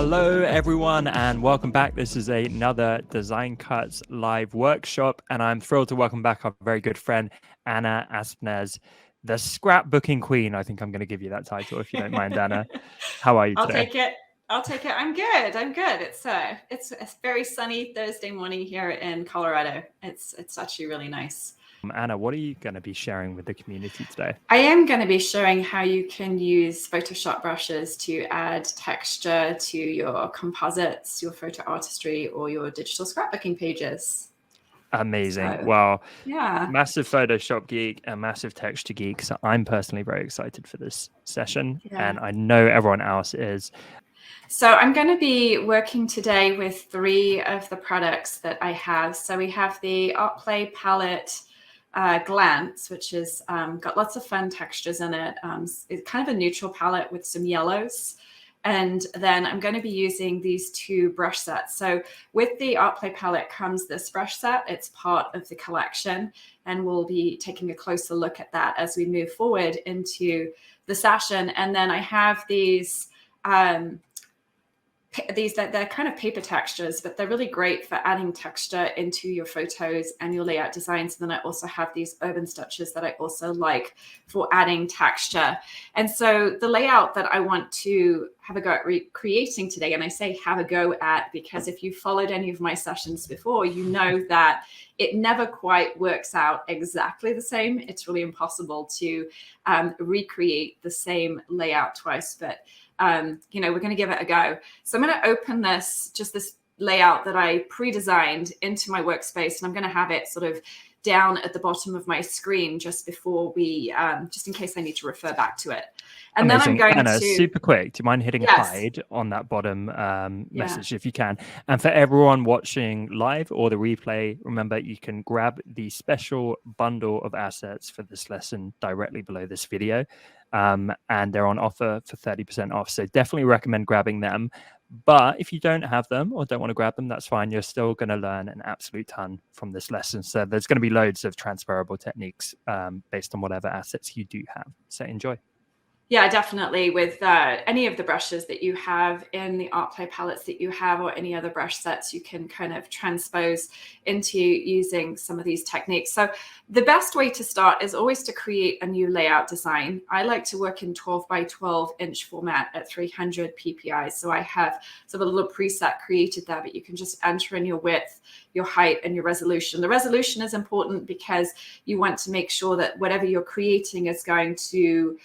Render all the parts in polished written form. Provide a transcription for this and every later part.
Hello everyone and welcome back. This is another Design Cuts live workshop and I'm thrilled to welcome back our very good friend Anna Aspnes, the scrapbooking queen. I think I'm going to give you that title if you don't mind, Anna. How are you today? I'll take it. I'm good. It's a very sunny Thursday morning here in Colorado. It's actually really nice. Anna, what are you going to be sharing with the community today? I am going to be showing how you can use Photoshop brushes to add texture to your composites, your photo artistry, or your digital scrapbooking pages. Amazing. So, well, yeah. Massive Photoshop geek and massive texture geek. So I'm personally very excited for this session and I know everyone else is. So I'm going to be working today with 3 of the products that I have. So we have the Artplay palette Glance, which has got lots of fun textures in it. It's kind of a neutral palette with some yellows. And then I'm going to be using these 2 brush sets. So with the Artplay palette comes this brush set. It's part of the collection. And we'll be taking a closer look at that as we move forward into the session. And then I have these they're kind of paper textures, but they're really great for adding texture into your photos and your layout designs. And then I also have these urban stitches that I also like for adding texture. And so the layout that I want to have a go at creating today, and I say have a go at because if you followed any of my sessions before, you know that it never quite works out exactly the same. It's really impossible to recreate the same layout twice, but we're going to give it a go. So I'm going to open this layout that I pre-designed into my workspace, and I'm going to have it sort of down at the bottom of my screen just before we, just in case I need to refer back to it. And Amazing. then I'm going Anna, to super quick. Do you mind hitting hide on that bottom message if you can? And for everyone watching live or the replay, remember you can grab the special bundle of assets for this lesson directly below this video. And they're on offer for 30% off. So definitely recommend grabbing them. But if you don't have them or don't want to grab them, that's fine. You're still going to learn an absolute ton from this lesson. So there's going to be loads of transferable techniques based on whatever assets you do have. So enjoy. Yeah, definitely. With any of the brushes that you have in the Artplay palettes that you have or any other brush sets, you can kind of transpose into using some of these techniques. So the best way to start is always to create a new layout design. I like to work in 12 by 12 inch format at 300 ppi. So I have sort of a little preset created there, but you can just enter in your width, your height, and your resolution. The resolution is important because you want to make sure that whatever you're creating is going to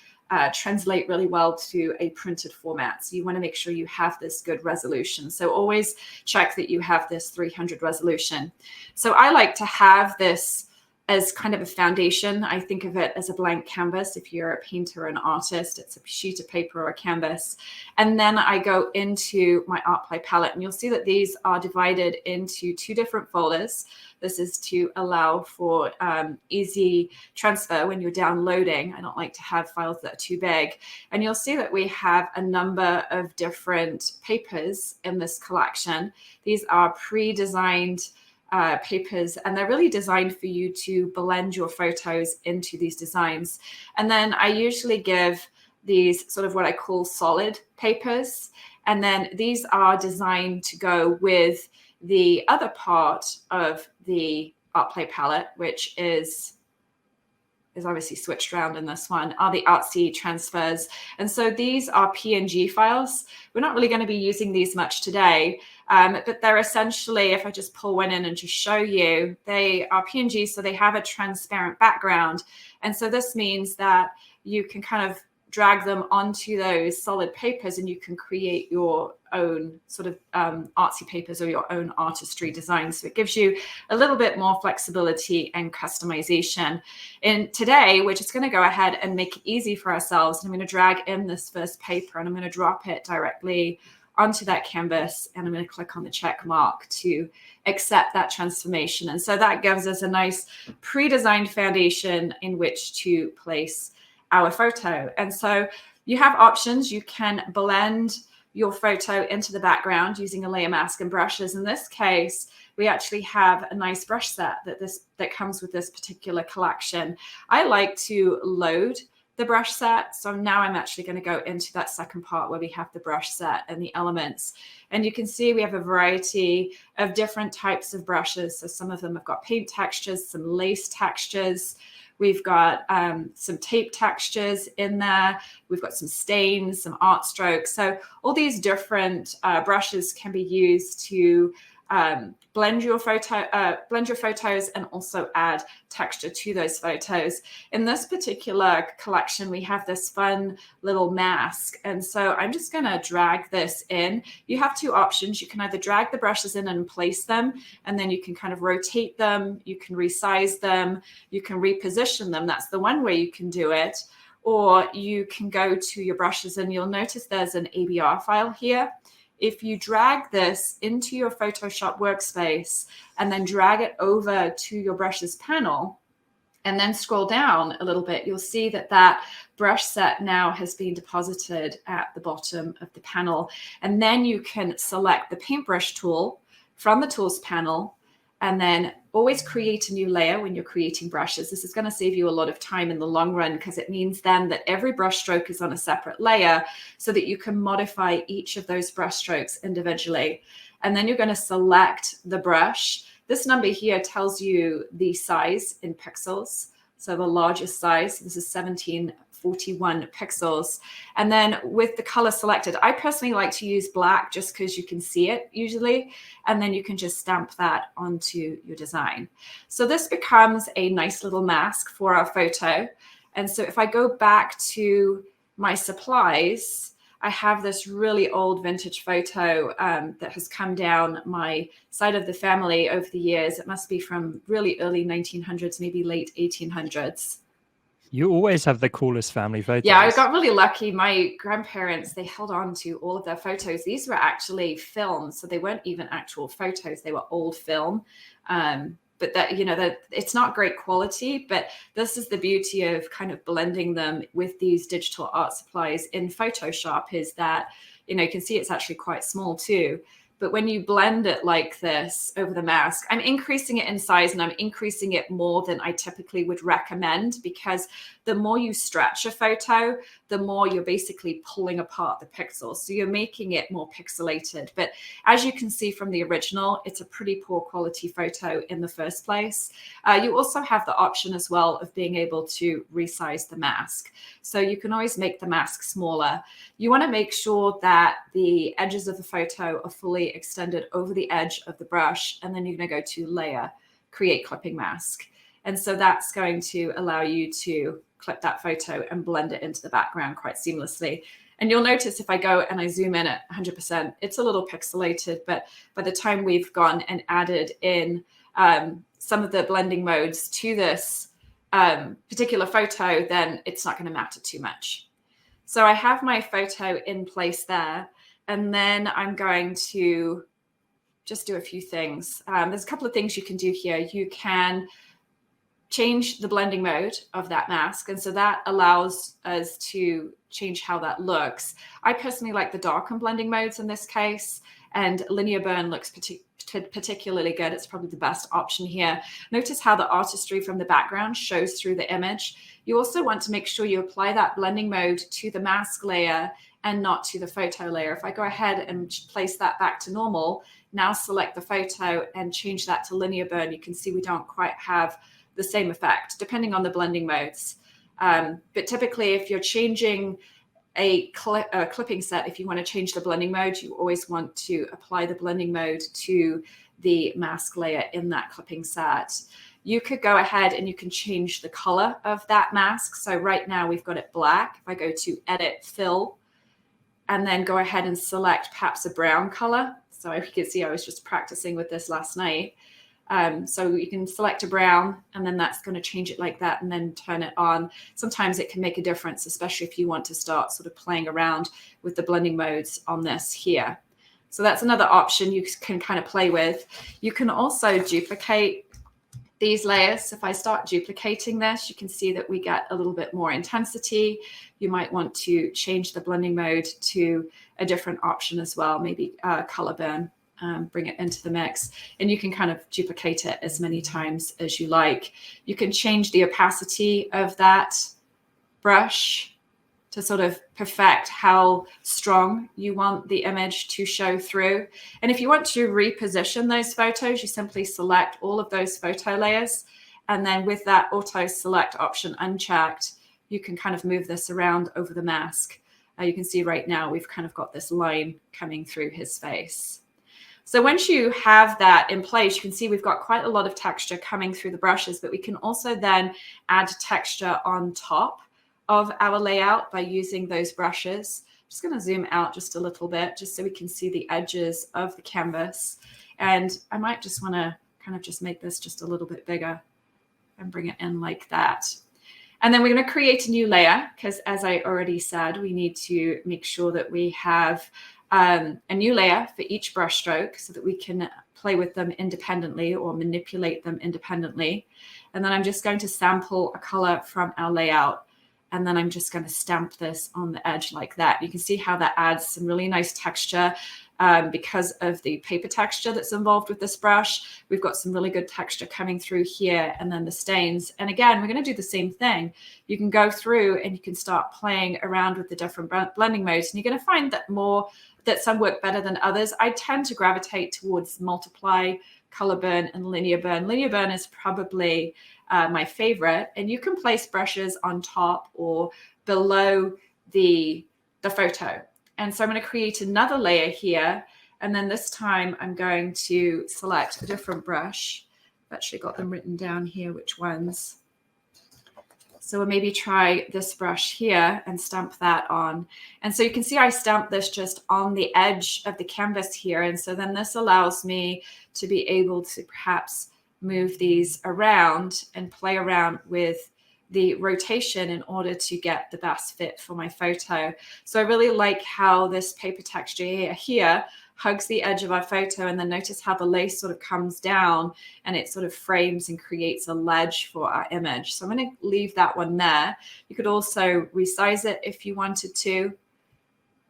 translate really well to a printed format. So you want to make sure you have this good resolution. So always check that you have this 300 resolution. So I like to have this as kind of a foundation. I think of it as a blank canvas. If you're a painter or an artist, it's a sheet of paper or a canvas. And then I go into my Artplay palette, and you'll see that these are divided into 2 different folders. This is to allow for easy transfer when you're downloading. I don't like to have files that are too big. And you'll see that we have a number of different papers in this collection. These are pre-designed papers, and they're really designed for you to blend your photos into these designs. And then I usually give these sort of what I call solid papers. And then these are designed to go with the other part of the Artplay palette, which is obviously switched around in this one, are the Artsy Transfers. And so these are PNG files. We're not really going to be using these much today, but they're essentially, if I just pull one in and just show you, they are PNG, so they have a transparent background. And so this means that you can kind of drag them onto those solid papers and you can create your own sort of artsy papers or your own artistry designs. So it gives you a little bit more flexibility and customization. And today, we're just going to go ahead and make it easy for ourselves. I'm going to drag in this first paper and I'm going to drop it directly onto that canvas, and I'm going to click on the check mark to accept that transformation. And so that gives us a nice pre-designed foundation in which to place our photo. And so you have options. You can blend your photo into the background using a layer mask and brushes. In this case, we actually have a nice brush set that comes with this particular collection. I like to load the brush set. So now I'm actually going to go into that second part where we have the brush set and the elements. And you can see we have a variety of different types of brushes. So some of them have got paint textures, some lace textures. We've got some tape textures in there. We've got some stains, some art strokes. So all these different brushes can be used to blend your photos and also add texture to those photos. In this particular collection, we have this fun little mask. And so I'm just going to drag this in. You have two options. You can either drag the brushes in and place them, and then you can kind of rotate them. You can resize them. You can reposition them. That's the one way you can do it. Or you can go to your brushes, and you'll notice there's an ABR file here. If you drag this into your Photoshop workspace and then drag it over to your brushes panel and then scroll down a little bit, you'll see that that brush set now has been deposited at the bottom of the panel. And then you can select the Paintbrush tool from the tools panel and then always create a new layer when you're creating brushes. This is going to save you a lot of time in the long run, because it means then that every brush stroke is on a separate layer so that you can modify each of those brush strokes individually. And then you're going to select the brush. This number here tells you the size in pixels. So the largest size, this is 1741 pixels. And then with the color selected, I personally like to use black just because you can see it usually. And then you can just stamp that onto your design. So this becomes a nice little mask for our photo. And so if I go back to my supplies, I have this really old vintage photo that has come down my side of the family over the years. It must be from really early 1900s, maybe late 1800s. You always have the coolest family photos. Yeah, I got really lucky. My grandparents, they held on to all of their photos. These were actually films, so they weren't even actual photos. They were old film. But that, you know, that it's not great quality, but this is the beauty of kind of blending them with these digital art supplies in Photoshop, is that, you know, you can see it's actually quite small too. But when you blend it like this over the mask, I'm increasing it in size, and I'm increasing it more than I typically would recommend, because the more you stretch a photo, the more you're basically pulling apart the pixels. So you're making it more pixelated. But as you can see from the original, it's a pretty poor quality photo in the first place. You also have the option as well of being able to resize the mask. So you can always make the mask smaller. You want to make sure that the edges of the photo are fully extended over the edge of the brush, and then you're going to go to layer, create clipping mask. And so that's going to allow you to clip that photo and blend it into the background quite seamlessly. And you'll notice if I go and I zoom in at 100%, it's a little pixelated, but by the time we've gone and added in some of the blending modes to this particular photo, then it's not going to matter too much. So I have my photo in place there, and then I'm going to just do a few things. There's a couple of things you can do here. You can change the blending mode of that mask, and so that allows us to change how that looks. I personally like the darken blending modes in this case, and linear burn looks particularly good. It's probably the best option here. Notice how the artistry from the background shows through the image. You also want to make sure you apply that blending mode to the mask layer and not to the photo layer. If I go ahead and place that back to normal, now select the photo and change that to linear burn, you can see we don't quite have the same effect, depending on the blending modes. But typically, if you're changing a clipping set, if you want to change the blending mode, you always want to apply the blending mode to the mask layer in that clipping set. You could go ahead and you can change the color of that mask. So right now we've got it black. If I go to Edit, Fill, and then go ahead and select perhaps a brown color. So you can see I was just practicing with this last night. So you can select a brown, and then that's going to change it like that, and then turn it on. Sometimes it can make a difference, especially if you want to start sort of playing around with the blending modes on this here. So that's another option you can kind of play with. You can also duplicate these layers. If I start duplicating this, you can see that we get a little bit more intensity. You might want to change the blending mode to a different option as well, maybe color burn. Bring it into the mix, and you can kind of duplicate it as many times as you like. You can change the opacity of that brush to sort of perfect how strong you want the image to show through. And if you want to reposition those photos, you simply select all of those photo layers. And then with that auto select option unchecked, you can kind of move this around over the mask. You can see right now we've kind of got this line coming through his face. So once you have that in place, you can see we've got quite a lot of texture coming through the brushes, but we can also then add texture on top of our layout by using those brushes. I'm just going to zoom out just a little bit just so we can see the edges of the canvas. And I might just want to kind of just make this just a little bit bigger and bring it in like that. And then we're going to create a new layer because, as I already said, we need to make sure that we have a new layer for each brush stroke so that we can play with them independently or manipulate them independently. And then I'm just going to sample a color from our layout. And then I'm just going to stamp this on the edge like that. You can see how that adds some really nice texture because of the paper texture that's involved with this brush. We've got some really good texture coming through here, and then the stains. And again, we're going to do the same thing. You can go through and you can start playing around with the different blending modes, and you're going to find that some work better than others. I tend to gravitate towards multiply, color burn, and linear burn. Linear burn is probably my favorite, and you can place brushes on top or below the photo. And so I'm going to create another layer here, and then this time I'm going to select a different brush. I've actually got them written down here, which ones. So we'll maybe try this brush here and stamp that on. And so you can see I stamped this just on the edge of the canvas here, and so then this allows me to be able to perhaps move these around and play around with the rotation in order to get the best fit for my photo. So I really like how this paper texture here hugs the edge of our photo, and then notice how the lace sort of comes down and it sort of frames and creates a ledge for our image. So I'm going to leave that one there. You could also resize it if you wanted to. You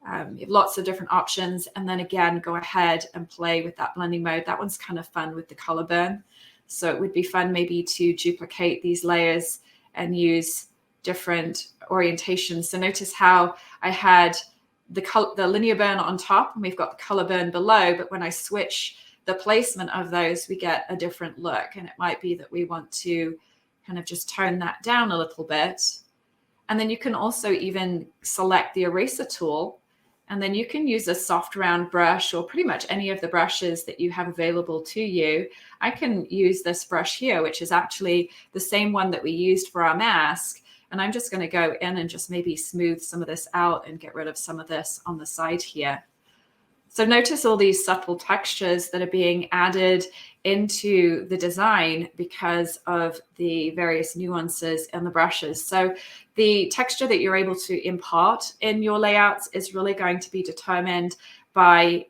have lots of different options, and then again go ahead and play with that blending mode. That one's kind of fun with the color burn. So it would be fun maybe to duplicate these layers and use different orientations. So notice how I had the linear burn on top, and we've got the color burn below, but when I switch the placement of those, we get a different look. And it might be that we want to kind of just tone that down a little bit. And then you can also even select the eraser tool, and then you can use a soft round brush or pretty much any of the brushes that you have available to you. I can use this brush here, which is actually the same one that we used for our mask. And I'm just going to go in and just maybe smooth some of this out and get rid of some of this on the side here. So notice all these subtle textures that are being added into the design because of the various nuances in the brushes. So the texture that you're able to impart in your layouts is really going to be determined by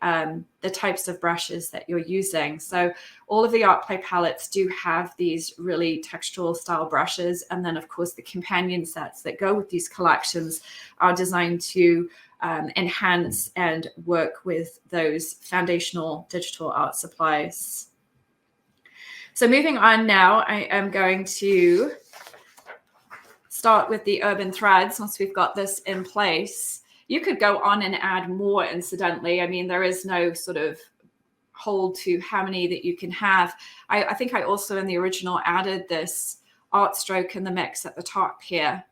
the types of brushes that you're using. So all of the art play palettes do have these really textural style brushes. And then of course the companion sets that go with these collections are designed to enhance and work with those foundational digital art supplies. So moving on now, I am going to start with the urban threads. Once we've got this in place, you could go on and add more incidentally. I mean, there is no sort of hold to how many that you can have. I think I also in the original added this art stroke in the mix at the top here.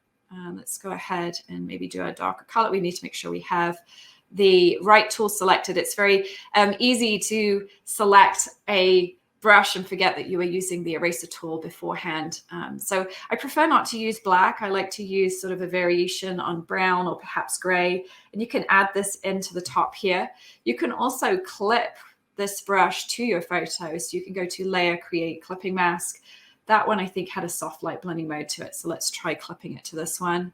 Let's go ahead and maybe do a darker color. We need to make sure we have the right tool selected. It's very easy to select a brush and forget that you were using the eraser tool beforehand. So I prefer not to use black. I like to use sort of a variation on brown or perhaps gray. And you can add this into the top here. You can also clip this brush to your photo. So you can go to Layer, Create Clipping Mask. That one I think had a soft light blending mode to it. So let's try clipping it to this one.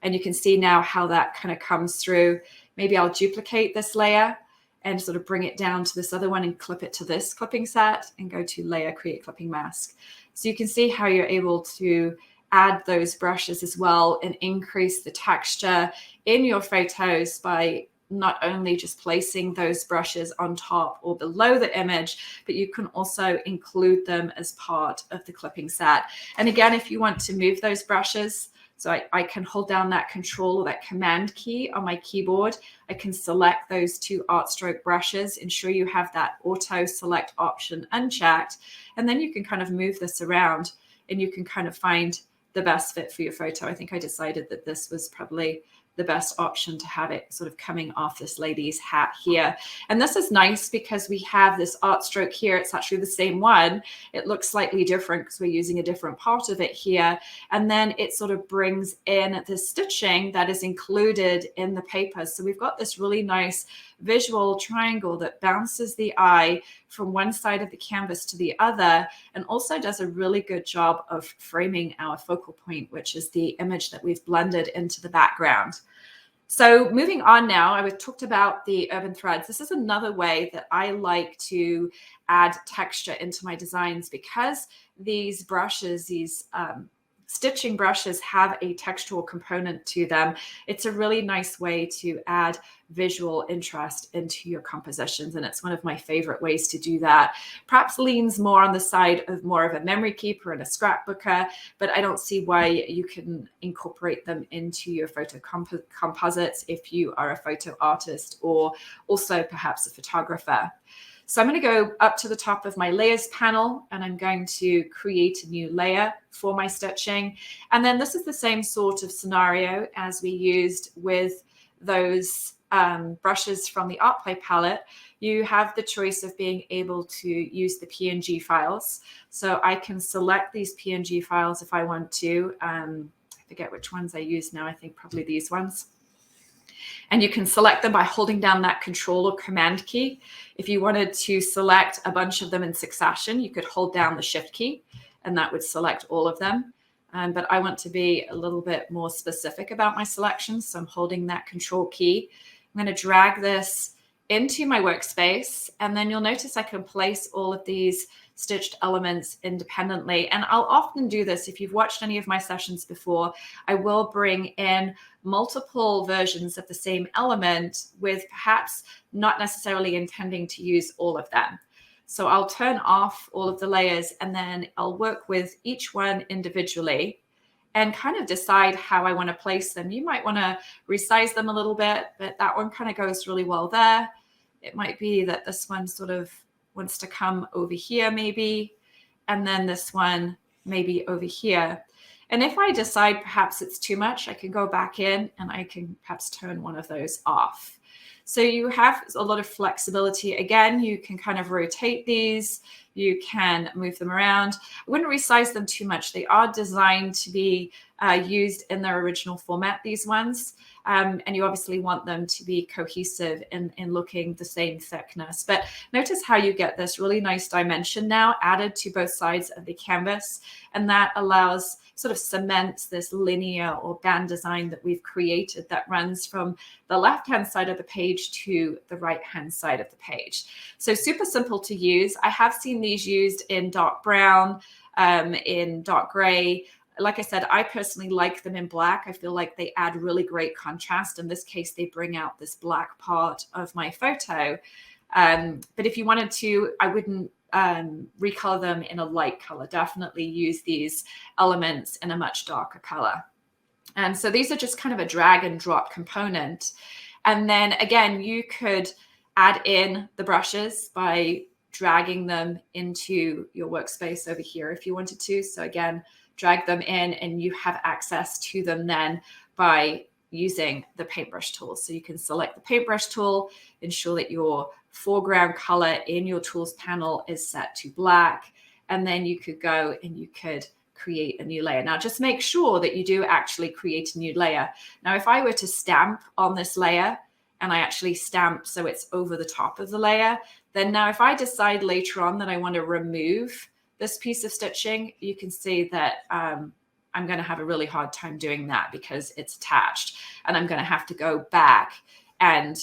And you can see now how that kind of comes through. Maybe I'll duplicate this layer and sort of bring it down to this other one and clip it to this clipping set and go to Layer, Create Clipping Mask. So you can see how you're able to add those brushes as well and increase the texture in your photos by not only just placing those brushes on top or below the image, but you can also include them as part of the clipping set. And again, if you want to move those brushes So I can hold down that control or that command key on my keyboard. I can select those two art stroke brushes, ensure you have that auto select option unchecked, and then you can kind of move this around and you can kind of find the best fit for your photo. I think I decided that this was probably the best option to have it sort of coming off this lady's hat here. And this is nice because we have this art stroke here. It's actually the same one. It looks slightly different because we're using a different part of it here. And then it sort of brings in the stitching that is included in the paper. So we've got this really nice visual triangle that bounces the eye from one side of the canvas to the other, and also does a really good job of framing our focal point, which is the image that we've blended into the background. So moving on now, I talked about the urban threads. This is another way that I like to add texture into my designs, because these brushes, these stitching brushes have a textural component to them. It's a really nice way to add visual interest into your compositions, and it's one of my favorite ways to do that. Perhaps leans more on the side of more of a memory keeper and a scrapbooker, but I don't see why you can incorporate them into your photo composites if you are a photo artist or also perhaps a photographer. So I'm going to go up to the top of my layers panel, and I'm going to create a new layer for my stitching. And then this is the same sort of scenario as we used with those brushes from the Art Play palette. You have the choice of being able to use the PNG files. So I can select these PNG files if I want to. I forget which ones I use now. I think probably these ones. And you can select them by holding down that control or command key. If you wanted to select a bunch of them in succession, you could hold down the shift key and that would select all of them. But I want to be a little bit more specific about my selections. So I'm holding that control key. I'm going to drag this into my workspace, and then you'll notice I can place all of these stitched elements independently. And I'll often do this. If you've watched any of my sessions before, I will bring in multiple versions of the same element with perhaps not necessarily intending to use all of them. So I'll turn off all of the layers, and then I'll work with each one individually and kind of decide how I want to place them. You might want to resize them a little bit, but that one kind of goes really well there. It might be that this one sort of wants to come over here maybe, and then this one maybe over here. And if I decide perhaps it's too much, I can go back in and I can perhaps turn one of those off. So you have a lot of flexibility. Again, you can kind of rotate these. You can move them around. I wouldn't resize them too much. They are designed to be used in their original format, these ones. And you obviously want them to be cohesive in looking the same thickness. But notice how you get this really nice dimension now added to both sides of the canvas. And that allows, sort of cements this linear or band design that we've created that runs from the left-hand side of the page to the right-hand side of the page. So super simple to use. I have seen these used in dark brown, in dark gray. Like I said, I personally like them in black. I feel like they add really great contrast. In this case, they bring out this black part of my photo. But if you wanted to, I wouldn't recolor them in a light color. Definitely use these elements in a much darker color. And so these are just kind of a drag and drop component. And then again, you could add in the brushes by dragging them into your workspace over here if you wanted to. So again, drag them in and you have access to them then by using the paintbrush tool. So you can select the paintbrush tool, ensure that your foreground color in your tools panel is set to black, and then you could go and you could create a new layer. Now just make sure that you do actually create a new layer. Now if I were to stamp on this layer and I actually stamp so it's over the top of the layer, then now if I decide later on that I want to remove this piece of stitching, you can see that I'm going to have a really hard time doing that because it's attached, and I'm going to have to go back and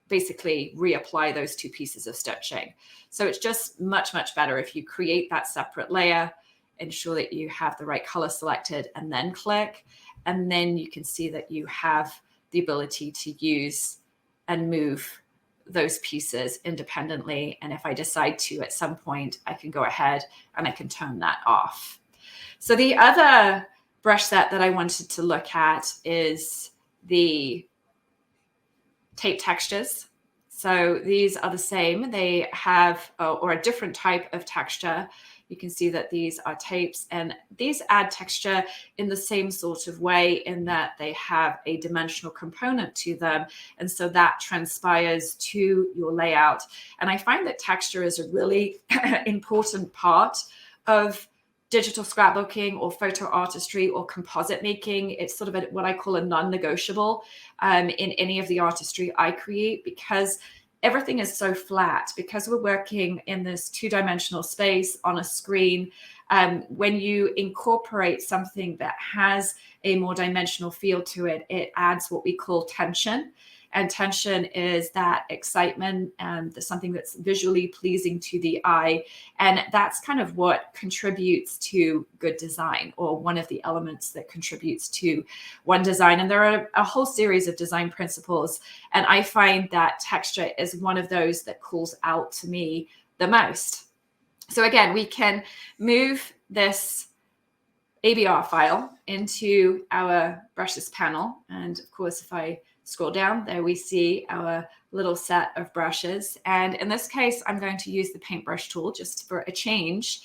basically reapply those two pieces of stitching. So it's just much, much better if you create that separate layer, ensure that you have the right color selected, and then click, and then you can see that you have the ability to use and move those pieces independently. And if I decide to at some point, I can go ahead and I can turn that off. So the other brush set that I wanted to look at is the tape textures. So these are the same. They have, or a different type of texture. You can see that these are tapes, and these add texture in the same sort of way in that they have a dimensional component to them. And so that transpires to your layout. And I find that texture is a really important part of digital scrapbooking or photo artistry or composite making. It's sort of what I call a non-negotiable in any of the artistry I create, because everything is so flat, because we're working in this two-dimensional space on a screen. When you incorporate something that has a more dimensional feel to it, it adds what we call tension. And tension is that excitement and something that's visually pleasing to the eye. And that's kind of what contributes to good design, or one of the elements that contributes to one design. And there are a whole series of design principles. And I find that texture is one of those that calls out to me the most. So again, we can move this ABR file into our brushes panel. And of course, if I scroll down, there we see our little set of brushes. And in this case, I'm going to use the Paintbrush tool just for a change.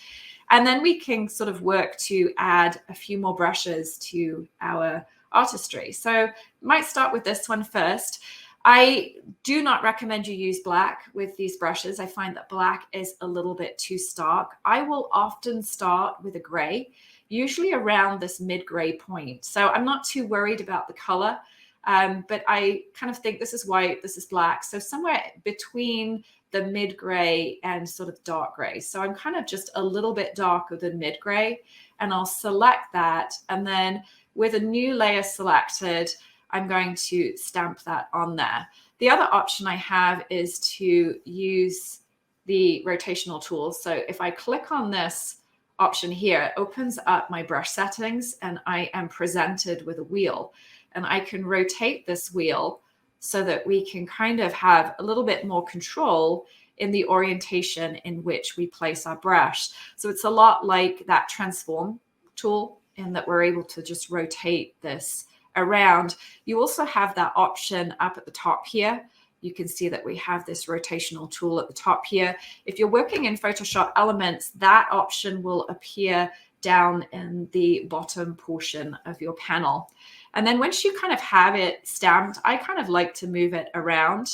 And then we can sort of work to add a few more brushes to our artistry. So might start with this one first. I do not recommend you use black with these brushes. I find that black is a little bit too stark. I will often start with a gray, usually around this mid-gray point. So I'm not too worried about the color. But I kind of think this is white, this is black. So somewhere between the mid-gray and sort of dark gray. So I'm kind of just a little bit darker than mid-gray, and I'll select that. And then with a new layer selected, I'm going to stamp that on there. The other option I have is to use the rotational tools. So if I click on this option here, it opens up my brush settings, and I am presented with a wheel. And I can rotate this wheel so that we can kind of have a little bit more control in the orientation in which we place our brush. So it's a lot like that transform tool, in that we're able to just rotate this around. You also have that option up at the top here. You can see that we have this rotational tool at the top here. If you're working in Photoshop Elements, that option will appear down in the bottom portion of your panel. And then once you kind of have it stamped, I kind of like to move it around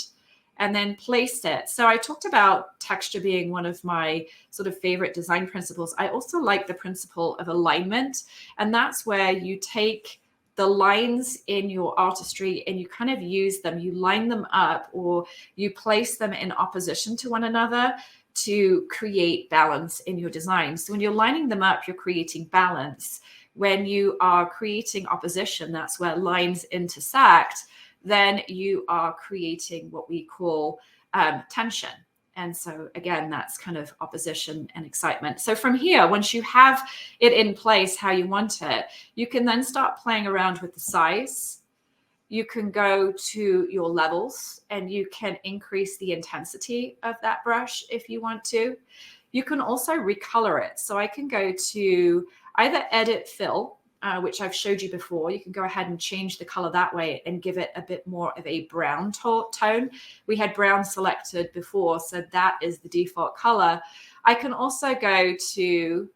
and then place it. So I talked about texture being one of my sort of favorite design principles. I also like the principle of alignment. And that's where you take the lines in your artistry and you kind of use them, you line them up, or you place them in opposition to one another to create balance in your design. So when you're lining them up, you're creating balance. When you are creating opposition, that's where lines intersect, then you are creating what we call tension. And so again, that's kind of opposition and excitement. So from here, once you have it in place how you want it, you can then start playing around with the size. You can go to your levels and you can increase the intensity of that brush if you want to. You can also recolor it. So I can go to either edit fill, which I've showed you before. You can go ahead and change the color that way and give it a bit more of a brown tone. We had brown selected before, so that is the default color. I can also go to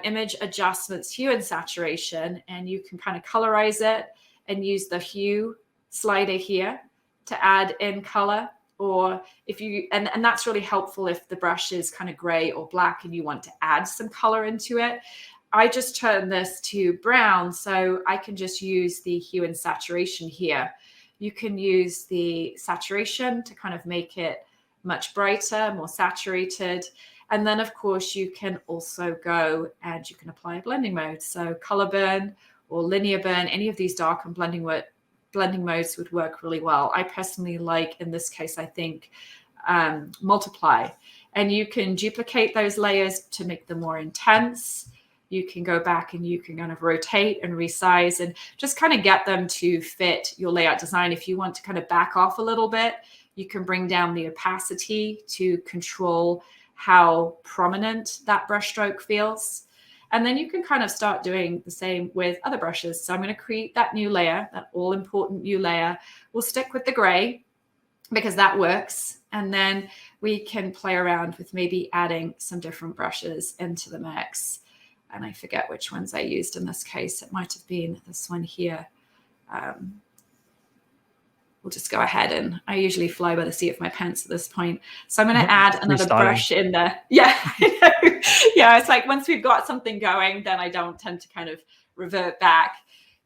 image adjustments, hue and saturation, and you can kind of colorize it and use the hue slider here to add in color. Or if you, and that's really helpful if the brush is kind of gray or black and you want to add some color into it. I just turn this to brown, so I can just use the hue and saturation here. You can use the saturation to kind of make it much brighter, more saturated. And then of course you can also go and you can apply a blending mode. So color burn or linear burn, any of these dark and blending modes would work really well. I personally like, in this case, I think multiply. And you can duplicate those layers to make them more intense. You can go back and you can kind of rotate and resize and just kind of get them to fit your layout design. If you want to kind of back off a little bit, you can bring down the opacity to control how prominent that brush stroke feels. And then you can kind of start doing the same with other brushes. So I'm going to create that new layer, that all important new layer. We'll stick with the gray because that works. And then we can play around with maybe adding some different brushes into the mix. And I forget which ones I used in this case. It might have been this one here. We'll just go ahead, and I usually fly by the seat of my pants at this point. So I'm going to add another brush in there. Yeah, yeah. It's like once we've got something going, then I don't tend to kind of revert back.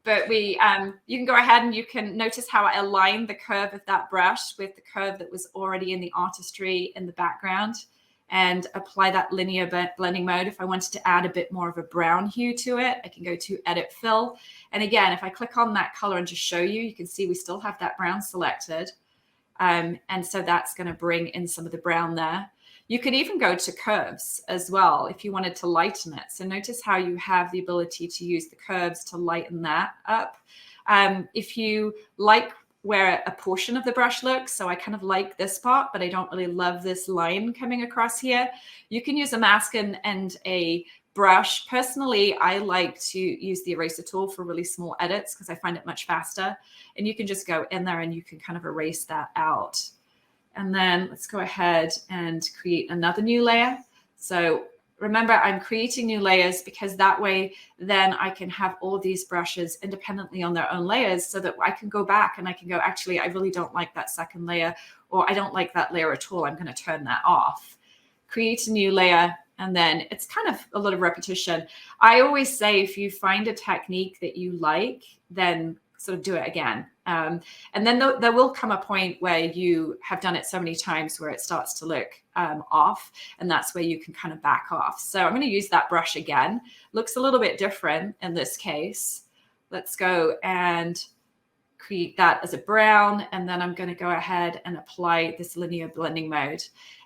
But you can go ahead and you can notice how I aligned the curve of that brush with the curve that was already in the artistry in the background, and apply that linear blending mode. If I wanted to add a bit more of a brown hue to it, I can go to Edit Fill. And again, if I click on that color and just show you, you can see we still have that brown selected. And so that's going to bring in some of the brown there. You could even go to curves as well if you wanted to lighten it. So notice how you have the ability to use the curves to lighten that up. If you like where a portion of the brush looks, so I kind of like this part, but I don't really love this line coming across here, you can use a mask and a brush. Personally, I like to use the eraser tool for really small edits because I find it much faster. And you can just go in there and you can kind of erase that out. And then let's go ahead and create another new layer. So remember, I'm creating new layers because that way then I can have all these brushes independently on their own layers so that I can go back and I can go, actually, I really don't like that second layer, or I don't like that layer at all. I'm going to turn that off. Create a new layer. And then it's kind of a lot of repetition. I always say if you find a technique that you like, then sort of do it again. And then there will come a point where you have done it so many times where it starts to look off, and that's where you can kind of back off. So I'm going to use that brush again. Looks a little bit different in this case. Let's go and create that as a brown, and then I'm going to go ahead and apply this linear blending mode.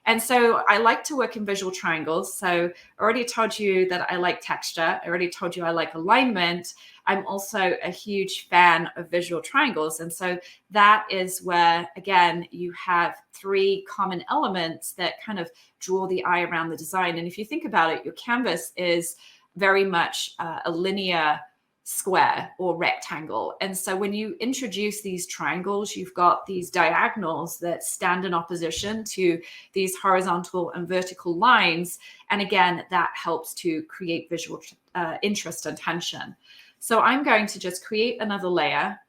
And so I like to work in visual triangles. So I already told you that I like texture. I already told you I like alignment. I'm also a huge fan of visual triangles. And so that is where, again, you have three common elements that kind of draw the eye around the design. And if you think about it, your canvas is very much a linear square or rectangle. And so when you introduce these triangles, you've got these diagonals that stand in opposition to these horizontal and vertical lines. And again, that helps to create visual interest and tension. So I'm going to just create another layer,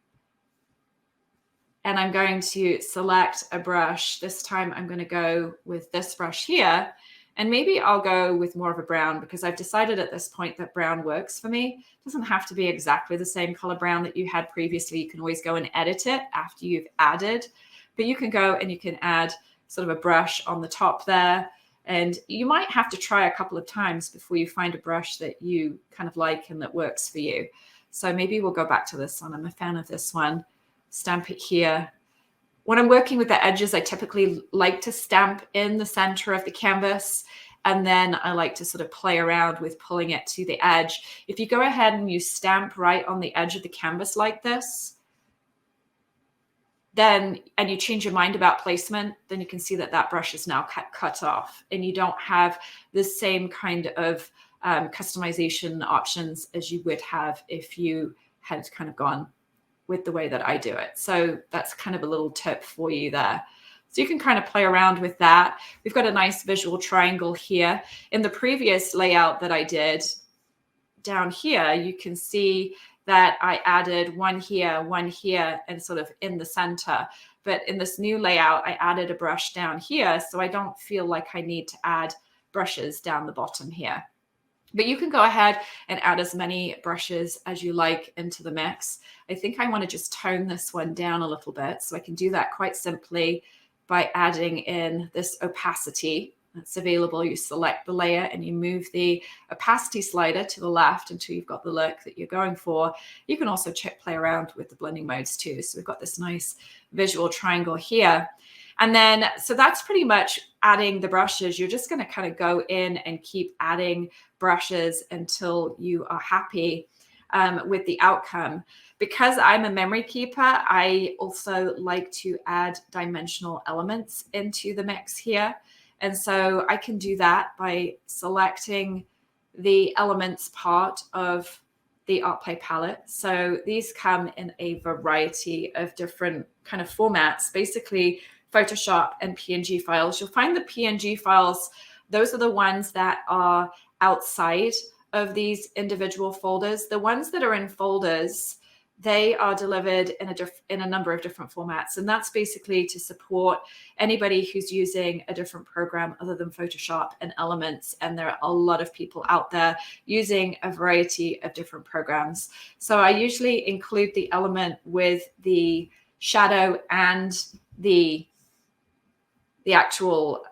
and I'm going to select a brush. This time I'm going to go with this brush here. And maybe I'll go with more of a brown because I've decided at this point that brown works for me. It doesn't have to be exactly the same color brown that you had previously. You can always go and edit it after you've added, but you can go and you can add sort of a brush on the top there. And you might have to try a couple of times before you find a brush that you kind of like and that works for you. So maybe we'll go back to this one. I'm a fan of this one. Stamp it here. When I'm working with the edges, I typically like to stamp in the center of the canvas, and then I like to sort of play around with pulling it to the edge. If you go ahead and you stamp right on the edge of the canvas like this, then, and you change your mind about placement, then you can see that that brush is now cut off, and you don't have the same kind of customization options as you would have if you had kind of gone with the way that I do it. So that's kind of a little tip for you there. So you can kind of play around with that. We've got a nice visual triangle here. In the previous layout that I did down here, you can see that I added one here, and sort of in the center. But in this new layout, I added a brush down here, so I don't feel like I need to add brushes down the bottom here. But you can go ahead and add as many brushes as you like into the mix. I think I want to just tone this one down a little bit. So I can do that quite simply by adding in this opacity that's available. You select the layer and you move the opacity slider to the left until you've got the look that you're going for. You can also play around with the blending modes too. So we've got this nice visual triangle here. And then, so that's pretty much adding the brushes. You're just going to kind of go in and keep adding brushes until you are happy with the outcome. Because I'm a memory keeper, I also like to add dimensional elements into the mix here. And so I can do that by selecting the elements part of the ArtPlay palette. So these come in a variety of different kind of formats, basically Photoshop and PNG files. You'll find the PNG files, those are the ones that are outside of these individual folders. The ones that are in folders, they are delivered in a number of different formats. And that's basically to support anybody who's using a different program other than Photoshop and Elements. And there are a lot of people out there using a variety of different programs. So I usually include the element with the shadow and the actual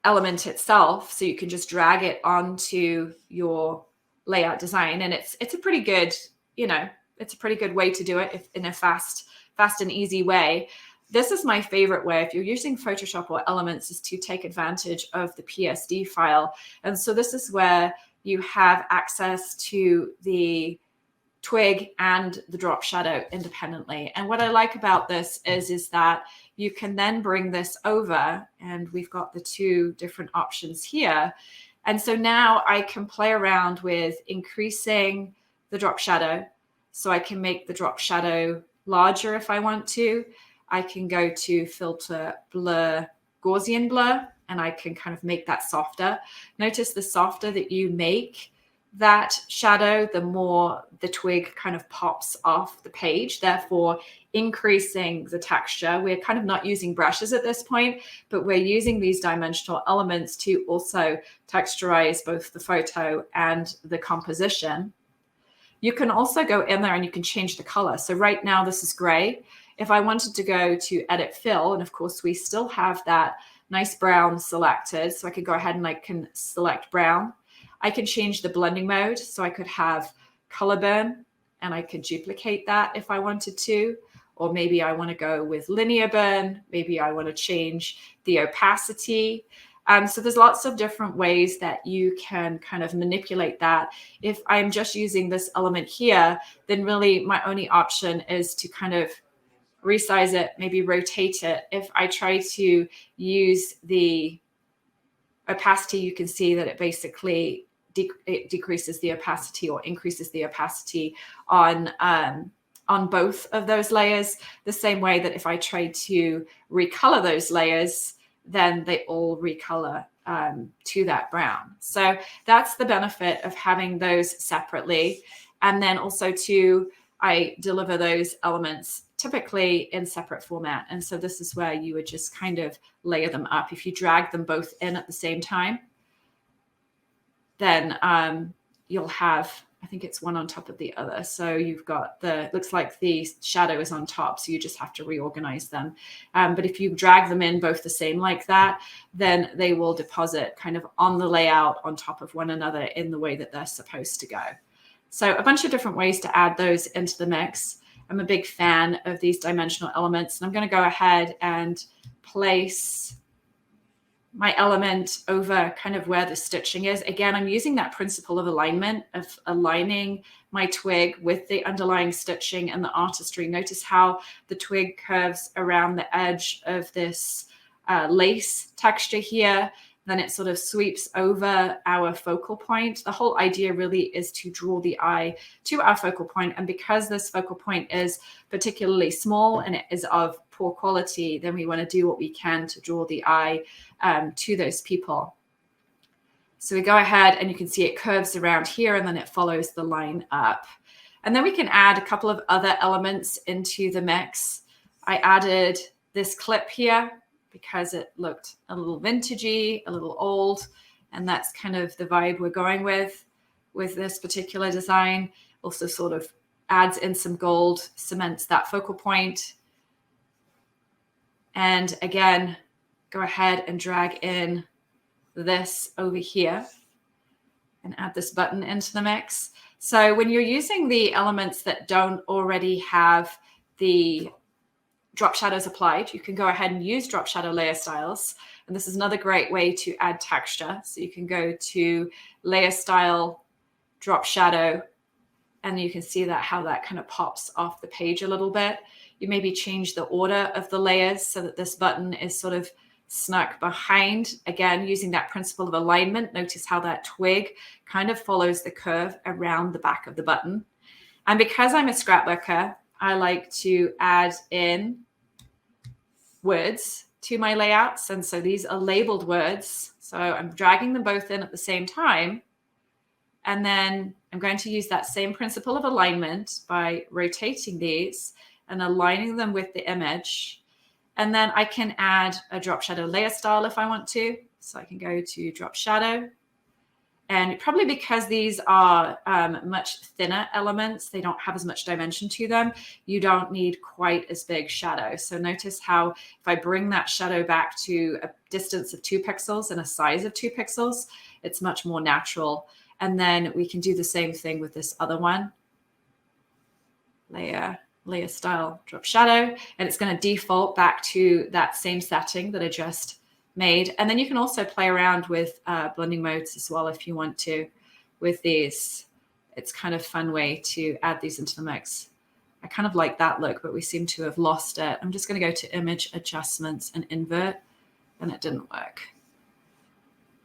element itself. So you can just drag it onto your layout design. And it's a pretty good, it's a pretty good way to do it in a fast and easy way. This is my favorite way if you're using Photoshop or Elements, is to take advantage of the PSD file. And so this is where you have access to the twig and the drop shadow independently. And what I like about this is that you can then bring this over, and we've got the two different options here. And so now I can play around with increasing the drop shadow. So I can make the drop shadow larger if I want to. I can go to filter, blur, Gaussian blur, and I can kind of make that softer. Notice the softer that you make that shadow, the more the twig kind of pops off the page, therefore increasing the texture. We're kind of not using brushes at this point, but we're using these dimensional elements to also texturize both the photo and the composition. You can also go in there and you can change the color. So right now this is gray. If I wanted to go to edit fill, and of course we still have that nice brown selected, so I could go ahead and I can select brown. I can change the blending mode. So I could have color burn, and I could duplicate that if I wanted to. Or maybe I want to go with linear burn. Maybe I want to change the opacity. So there's lots of different ways that you can kind of manipulate that. If I'm just using this element here, then really my only option is to kind of resize it, maybe rotate it. If I try to use the opacity, you can see that it basically it decreases the opacity or increases the opacity on both of those layers, the same way that if I try to recolor those layers, then they all recolor to that brown. So that's the benefit of having those separately. And then also too, I deliver those elements typically in separate format. And so this is where you would just kind of layer them up. If you drag them both in at the same time, then you'll have, I think it's one on top of the other. So you've got looks like the shadow is on top, so you just have to reorganize them. But if you drag them in both the same like that, then they will deposit kind of on the layout on top of one another in the way that they're supposed to go. So a bunch of different ways to add those into the mix. I'm a big fan of these dimensional elements, and I'm going to go ahead and place my element over kind of where the stitching is. Again, I'm using that principle of alignment, of aligning my twig with the underlying stitching and the artistry. Notice how the twig curves around the edge of this lace texture here. Then it sort of sweeps over our focal point. The whole idea really is to draw the eye to our focal point. And because this focal point is particularly small and it is of poor quality, then we want to do what we can to draw the eye to those people. So we go ahead and you can see it curves around here and then it follows the line up. And then we can add a couple of other elements into the mix. I added this clip here because it looked a little vintagey, a little old, and that's kind of the vibe we're going with this particular design. Also sort of adds in some gold, cements that focal point. And again, go ahead and drag in this over here and add this button into the mix. So when you're using the elements that don't already have the drop shadows applied, you can go ahead and use drop shadow layer styles. And this is another great way to add texture. So you can go to layer style, drop shadow, and you can see that how that kind of pops off the page a little bit. You maybe change the order of the layers so that this button is sort of snuck behind, again, using that principle of alignment. Notice how that twig kind of follows the curve around the back of the button. And because I'm a scrapbooker, I like to add in words to my layouts. And so these are labeled words. So I'm dragging them both in at the same time. And then I'm going to use that same principle of alignment by rotating these and aligning them with the image. And then I can add a drop shadow layer style if I want to. So I can go to drop shadow. And probably because these are much thinner elements, they don't have as much dimension to them, you don't need quite as big shadow. So notice how if I bring that shadow back to a distance of 2 pixels and a size of 2 pixels, it's much more natural. And then we can do the same thing with this other one. Layer style, drop shadow, and it's going to default back to that same setting that I just made. And then you can also play around with blending modes as well if you want to with these. It's kind of fun way to add these into the mix. I kind of like that look, but we seem to have lost it. I'm just going to go to image adjustments and invert, and it didn't work.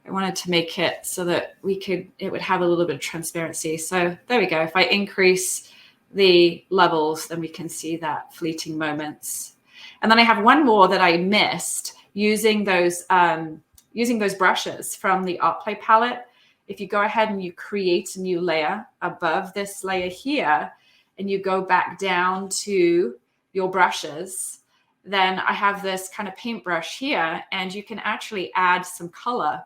I wanted to make it so that it would have a little bit of transparency. So there we go. If I increase the levels, then we can see that fleeting moments. And then I have one more that I missed using those brushes from the ArtPlay palette. If you go ahead and you create a new layer above this layer here, and you go back down to your brushes, then I have this kind of paintbrush here, and you can actually add some color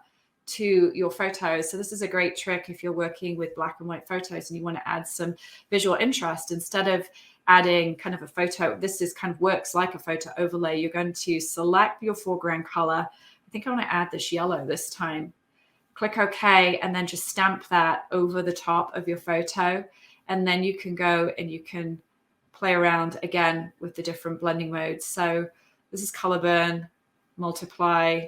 to your photos. So this is a great trick if you're working with black and white photos and you want to add some visual interest. Instead of adding kind of a photo, this is kind of works like a photo overlay. You're going to select your foreground color. I think I want to add this yellow this time. Click OK, and then just stamp that over the top of your photo. And then you can go and you can play around again with the different blending modes. So this is color burn, multiply.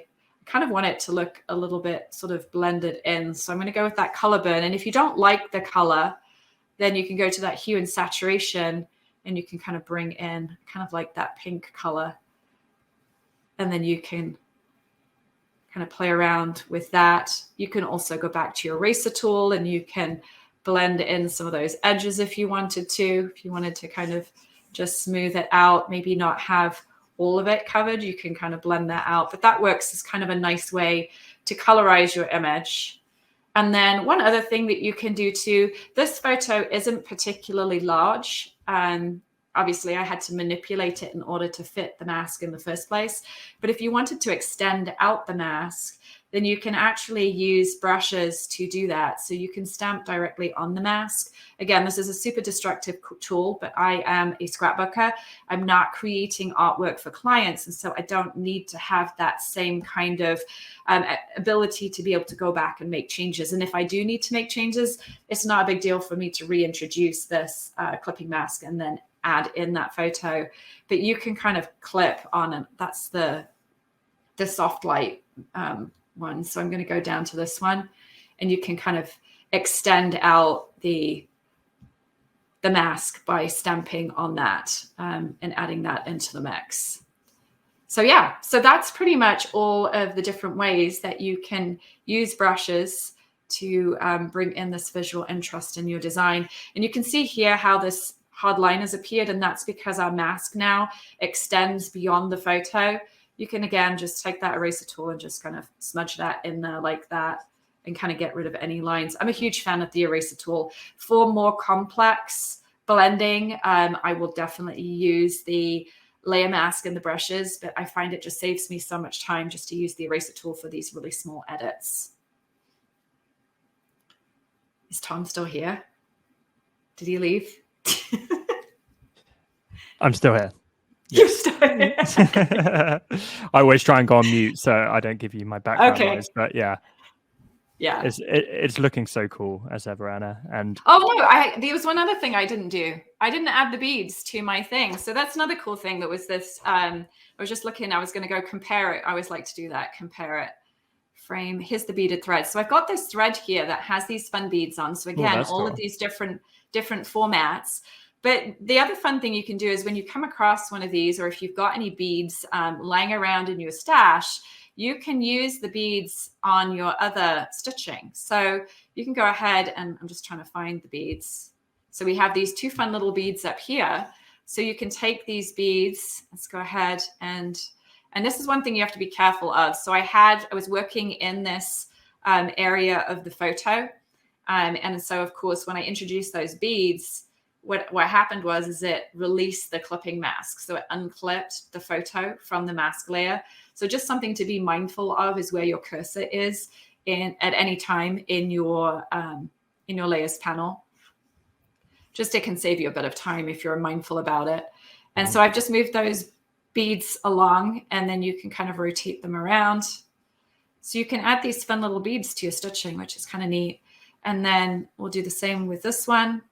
I kind of want it to look a little bit sort of blended in. So I'm going to go with that color burn. And if you don't like the color, then you can go to that hue and saturation, and you can kind of bring in kind of like that pink color. And then you can kind of play around with that. You can also go back to your eraser tool and you can blend in some of those edges if you wanted to. If you wanted to kind of just smooth it out, maybe not have all of it covered, you can kind of blend that out. But that works as kind of a nice way to colorize your image. And then one other thing that you can do too, this photo isn't particularly large. Obviously, I had to manipulate it in order to fit the mask in the first place. But if you wanted to extend out the mask, then you can actually use brushes to do that. So you can stamp directly on the mask. Again, this is a super destructive tool, but I am a scrapbooker. I'm not creating artwork for clients. And so I don't need to have that same kind of ability to be able to go back and make changes. And if I do need to make changes, it's not a big deal for me to reintroduce this clipping mask and then add in that photo. But you can kind of clip on, and that's the soft light one. So I'm going to go down to this one, and you can kind of extend out the mask by stamping on that and adding that into the mix. So yeah, so that's pretty much all of the different ways that you can use brushes to bring in this visual interest in your design. And you can see here how this hard line has appeared, and that's because our mask now extends beyond the photo. You can, again, just take that eraser tool and just kind of smudge that in there like that and kind of get rid of any lines. I'm a huge fan of the eraser tool. For more complex blending, I will definitely use the layer mask and the brushes, but I find it just saves me so much time just to use the eraser tool for these really small edits. Is Tom still here? Did he leave? I'm still here. You're still here. I always try and go on mute so I don't give you my background noise. But yeah, it's looking so cool as ever, Anna. And oh no, there was one other thing I didn't do. I didn't add the beads to my thing. So that's another cool thing that was this. I was just looking. I was going to go compare it. I always like to do that. Compare it. Frame. Here's the beaded thread. So I've got this thread here that has these fun beads on. So again, all cool. Of these different formats. But the other fun thing you can do is when you come across one of these, or if you've got any beads lying around in your stash, you can use the beads on your other stitching. So you can go ahead, and I'm just trying to find the beads. So we have these two fun little beads up here. So you can take these beads, let's go ahead, and this is one thing you have to be careful of. So I was working in this area of the photo. And so of course, when I introduced those beads, what happened was it released the clipping mask. So it unclipped the photo from the mask layer. So just something to be mindful of is where your cursor is at any time in your layers panel. Just it can save you a bit of time if you're mindful about it. And so I've just moved those beads along, and then you can kind of rotate them around. So you can add these fun little beads to your stitching, which is kind of neat. And then we'll do the same with this one.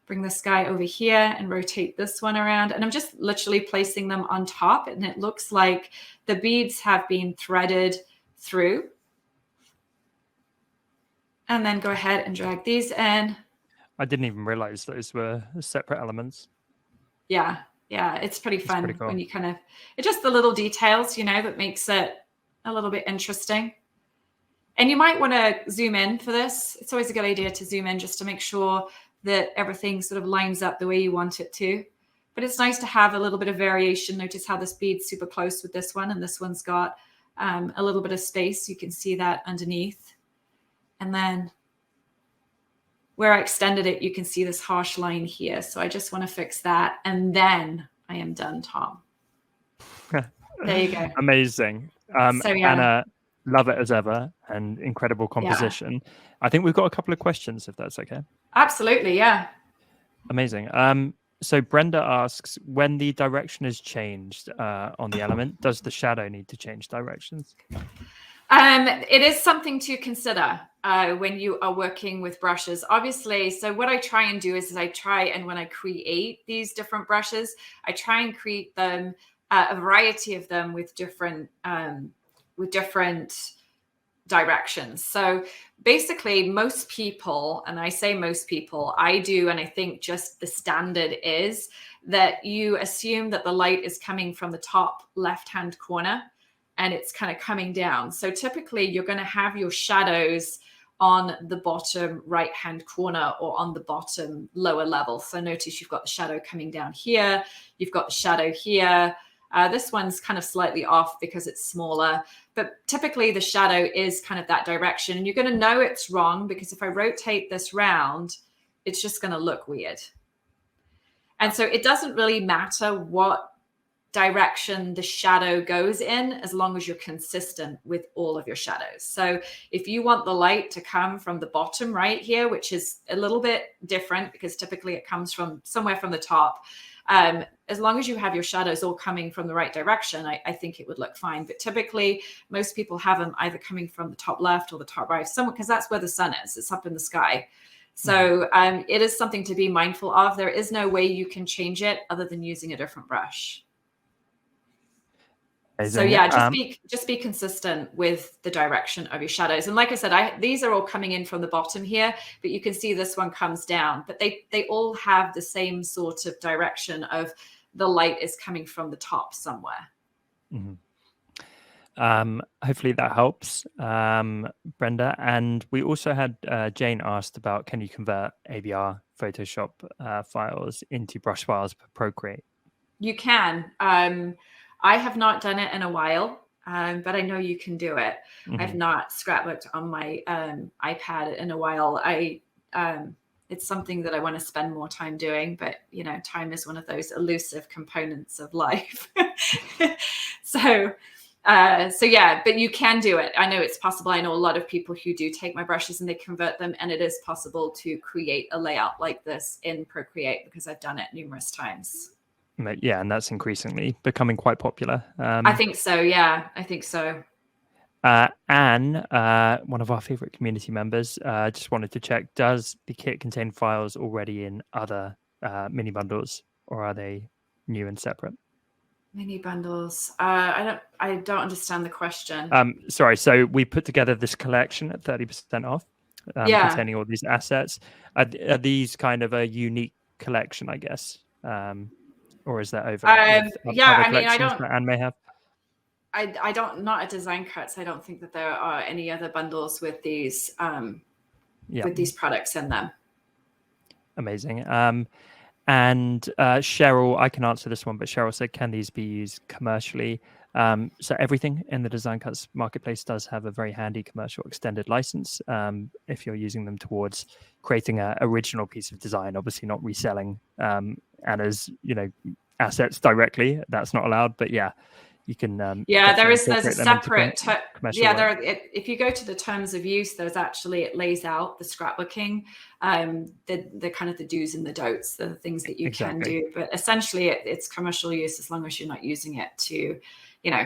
Bring this guy over here and rotate this one around. And I'm just literally placing them on top, and it looks like the beads have been threaded through. And then go ahead and drag these in. I didn't even realize those were separate elements. Yeah, it's pretty fun. Pretty cool. When you it's just the little details, that makes it a little bit interesting. And you might want to zoom in for this. It's always a good idea to zoom in just to make sure that everything sort of lines up the way you want it to. But it's nice to have a little bit of variation. Notice how this bead's super close with this one, and this one's got a little bit of space. You can see that underneath. And then where I extended it, you can see this harsh line here. So I just want to fix that. And then I am done, Tom. There you go. Amazing. So, yeah. Anna, love it as ever, and incredible composition. Yeah. I think we've got a couple of questions, if that's okay. Absolutely, yeah. Amazing. So Brenda asks, when the direction is changed on the element, does the shadow need to change directions? It is something to consider when you are working with brushes, obviously. So what I try and do is when I create these different brushes, I try and create them, a variety of them with different directions. So basically most people, and I say most people, I do, and I think just the standard is that you assume that the light is coming from the top left-hand corner and it's kind of coming down. So typically you're going to have your shadows on the bottom right-hand corner or on the bottom lower level. So notice you've got the shadow coming down here. You've got the shadow here. This one's kind of slightly off because it's smaller, but typically the shadow is kind of that direction. And you're going to know it's wrong because if I rotate this round, it's just going to look weird. And so it doesn't really matter what direction the shadow goes in as long as you're consistent with all of your shadows. So if you want the light to come from the bottom right here, which is a little bit different because typically it comes from somewhere from the top, as long as you have your shadows all coming from the right direction, I think it would look fine. But typically most people have them either coming from the top left or the top right, somewhere, because that's where the sun is. It's up in the sky. So it is something to be mindful of. There is no way you can change it other than using a different brush. So yeah, just be consistent with the direction of your shadows. And like I said, these are all coming in from the bottom here, but you can see this one comes down, but they all have the same sort of direction of the light is coming from the top somewhere. Hopefully that helps, Brenda. And we also had Jane asked about, can you convert ABR Photoshop files into brush files for Procreate? You can. I have not done it in a while, but I know you can do it. I've not scrapbooked on my iPad in a while. It's something that I want to spend more time doing, but time is one of those elusive components of life. So yeah, but you can do it. I know it's possible. I know a lot of people who do take my brushes and they convert them, and it is possible to create a layout like this in Procreate because I've done it numerous times. Yeah, and that's increasingly becoming quite popular. I think so. Yeah, I think so. Anne, one of our favorite community members, just wanted to check, does the kit contain files already in other mini bundles, or are they new and separate? Mini bundles. I don't understand the question. Sorry. So we put together this collection at 30% off, containing all these assets. Are these kind of a unique collection, I guess? Or is that over? Yeah, I mean, I don't. That Anne may have. I don't, not at Design Cuts, I don't think that there are any other bundles with these products in them. Amazing. And Cheryl, I can answer this one, but Cheryl said, can these be used commercially? So everything in the Design Cuts marketplace does have a very handy commercial extended license. If you're using them towards creating an original piece of design, obviously not reselling Anna's, assets directly, that's not allowed. But yeah, you can. There's a separate. If you go to the terms of use, there's actually, it lays out the scrapbooking, the kind of the do's and the don'ts, the things that you can do. But essentially, it's commercial use as long as you're not using it to,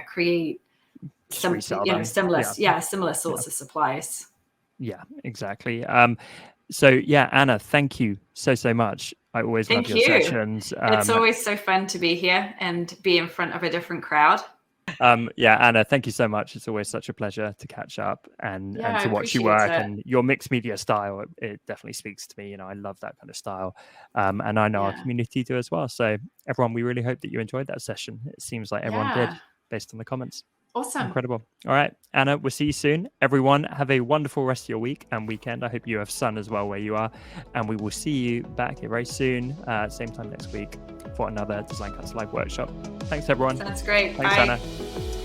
create some, similar sorts of supplies. Yeah, exactly. So yeah, Anna, thank you so much. I always love your sessions. It's always so fun to be here and be in front of a different crowd. Anna, thank you so much. It's always such a pleasure to catch up and to watch you work, and your mixed media style. It definitely speaks to me. I love that kind of style, and I know our community do as well. So everyone, we really hope that you enjoyed that session. It seems like everyone did, based on the comments. Awesome. Incredible. All right, Anna, we'll see you soon. Everyone, have a wonderful rest of your week and weekend. I hope you have sun as well where you are. And we will see you back here very soon, same time next week, for another Design Cuts Live workshop. Thanks, everyone. Sounds great. Thanks, Bye. Anna.